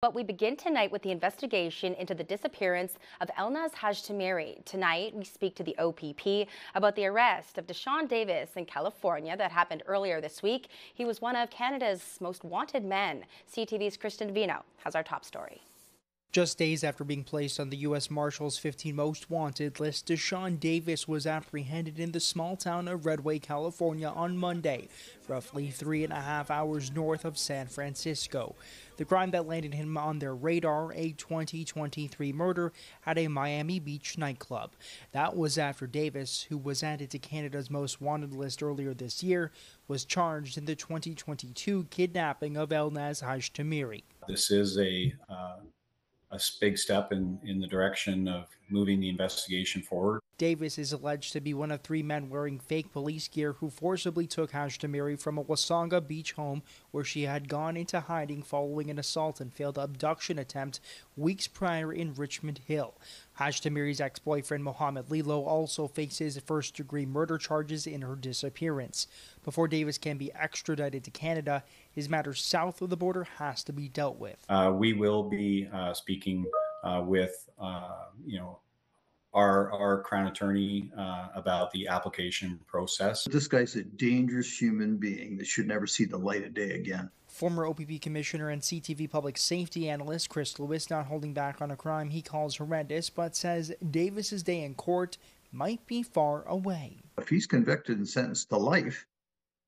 But we begin tonight with the investigation into the disappearance of Elnaz Hajtamiri. Tonight, we speak to the OPP about the arrest of Deshawn Davis in California that happened earlier this week. He was one of Canada's most wanted men. CTV's Kristen Vino has our top story. Just days after being placed on the U.S. Marshals 15 Most Wanted list, Deshawn Davis was apprehended in the small town of Redway, California on Monday, roughly 3.5 hours north of San Francisco. The crime that landed him on their radar, a 2023 murder at a Miami Beach nightclub. That was after Davis, who was added to Canada's Most Wanted list earlier this year, was charged in the 2022 kidnapping of Elnaz Hajtamiri. This is a big step in the direction of moving the investigation forward. Davis is alleged to be one of 3 men wearing fake police gear who forcibly took Hajtamiri from a Wasaga Beach home where she had gone into hiding following an assault and failed abduction attempt weeks prior in Richmond Hill. Hajtamiri's ex-boyfriend Mohammed Lilo also faces first-degree murder charges in her disappearance. Before Davis can be extradited to Canada, his matter south of the border has to be dealt with. We will be speaking with our Crown Attorney about the application process. This guy's a dangerous human being that should never see the light of day again. Former OPP Commissioner and CTV Public Safety Analyst Chris Lewis not holding back on a crime he calls horrendous, but says Davis's day in court might be far away. If he's convicted and sentenced to life,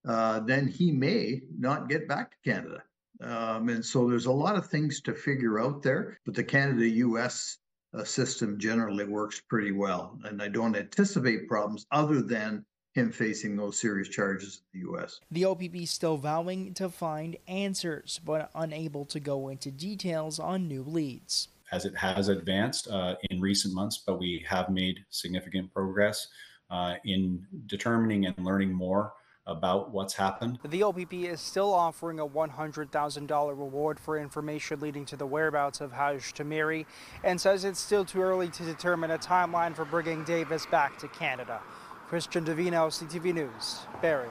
then he may not get back to Canada. And so there's a lot of things to figure out there, but the Canada-US system generally works pretty well. And I don't anticipate problems other than him facing those serious charges in the U.S. The OPP still vowing to find answers, but unable to go into details on new leads. As it has advanced in recent months, but we have made significant progress in determining and learning more about what's happened. The OPP is still offering a $100,000 reward for information leading to the whereabouts of Hajtamiri and says it's still too early to determine a timeline for bringing Davis back to Canada. Christian Davino, CTV News, Barrie.